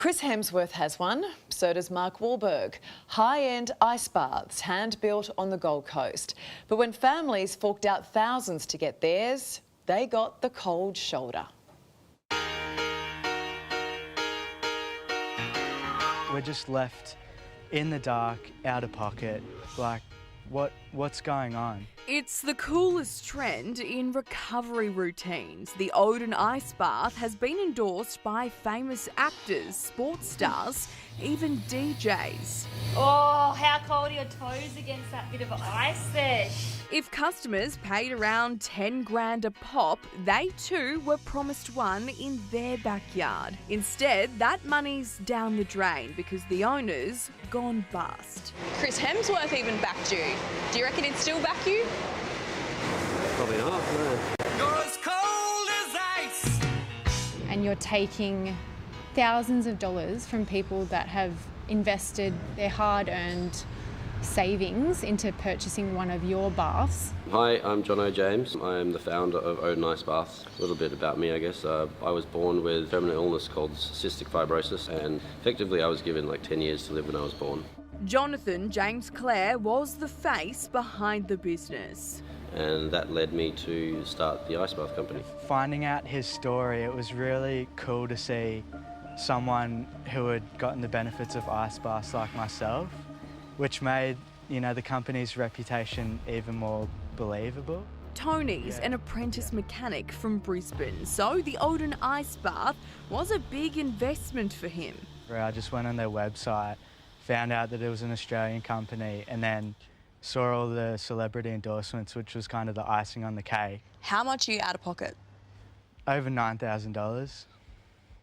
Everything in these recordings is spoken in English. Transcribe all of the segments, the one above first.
Chris Hemsworth has one, so does Mark Wahlberg. High-end ice baths, hand-built on the Gold Coast. But when families forked out thousands to get theirs, they got the cold shoulder. We're just left in the dark, out of pocket, like, what's going on? It's the coolest trend in recovery routines. The Odin Ice Bath has been endorsed by famous actors, sports stars, even DJs. Oh, how cold are your toes against that bit of ice there? If customers paid around 10 grand a pop, they too were promised one in their backyard. Instead, that money's down the drain because the owner's gone bust. Chris Hemsworth even backed you. Do you reckon he'd still back you? Probably not, no. You're as cold as ice. And you're taking thousands of dollars from people that have invested their hard-earned savings into purchasing one of your baths. Hi, I'm Jono James. I am the founder of Odin Ice Baths. A little bit about me, I guess. I was born with a terminal illness called cystic fibrosis, and effectively I was given like 10 years to live when I was born. Jonathan James Clare was the face behind the business. And that led me to start the ice bath company. Finding out his story, it was really cool to see someone who had gotten the benefits of ice baths like myself, which made, the company's reputation even more believable. Tony's an apprentice mechanic from Brisbane, so the Odin Ice Bath was a big investment for him. I just went on their website, found out that it was an Australian company, and then saw all the celebrity endorsements, which was kind of the icing on the cake. How much are you out of pocket? Over $9,000.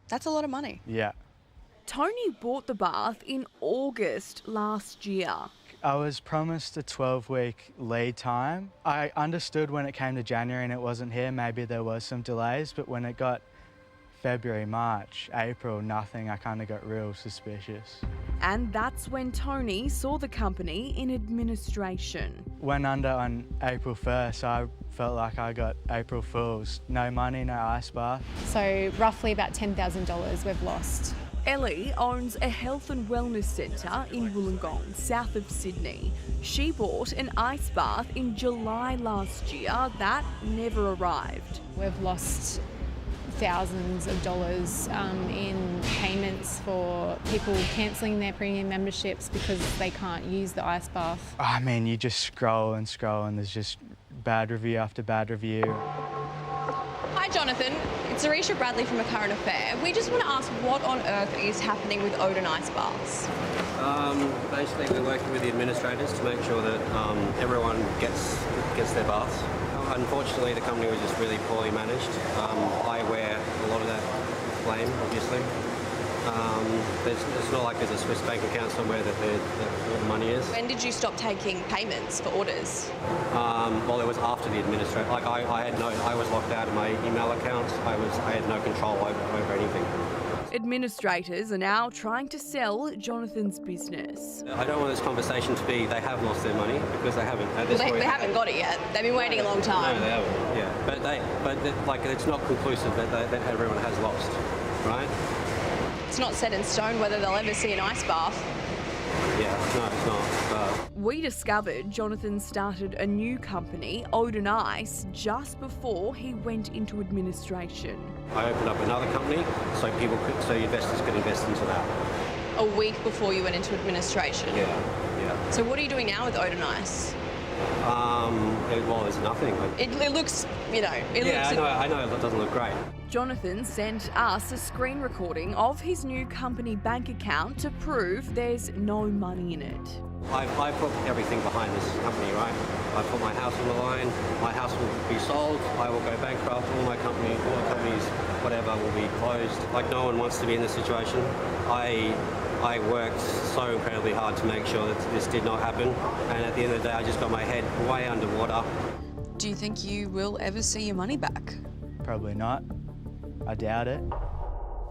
That's a lot of money. Yeah. Tony bought the bath in August last year. I was promised a 12-week lead time. I understood when it came to January and it wasn't here, maybe there was some delays, but when it got February, March, April, nothing, I kind of got real suspicious. And that's when Tony saw the company in administration. Went under on April 1st, I felt like I got April Fools. No money, no ice bath. So roughly about $10,000 we've lost. Ellie owns a health and wellness centre in Wollongong, south of Sydney. She bought an ice bath in July last year that never arrived. We've lost thousands of dollars in payments for people cancelling their premium memberships because they can't use the ice bath. I mean, you just scroll and there's just bad review after bad review. Hi Jonathan, it's Arisha Bradley from A Current Affair. We just want to ask what on earth is happening with Odin Ice Baths? Basically, we're working with the administrators to make sure that everyone gets their baths. Unfortunately, the company was just really poorly managed. I wear a lot of that blame, obviously. It's not like there's a Swiss bank account somewhere that the money is. When did you stop taking payments for orders? Well, it was after the administrator. Like I was locked out of my email accounts. I had no control over anything. Administrators are now trying to sell Jonathan's business. I don't want this conversation to be they have lost their money, because they haven't. At this Well, point, they haven't got it yet. They've been waiting a long time. No, they haven't. Yeah, but it's not conclusive that everyone has lost, right? It's not set in stone whether they'll ever see an ice bath. Yeah, no, it's not. We discovered Jonathan started a new company, Odin Ice, just before he went into administration. I opened up another company so investors could invest into that. A week before you went into administration? Yeah. So what are you doing now with Odin Ice? Well, there's nothing. It looks, I know it doesn't look great. Jonathan sent us a screen recording of his new company bank account to prove there's no money in it. I put everything behind this company, right? I put my house on the line, my house will be sold, I will go bankrupt, all the companies, whatever, will be closed. Like, no one wants to be in this situation. I worked so incredibly hard to make sure that this did not happen, and at the end of the day I just got my head way underwater. Do you think you will ever see your money back? Probably not. I doubt it.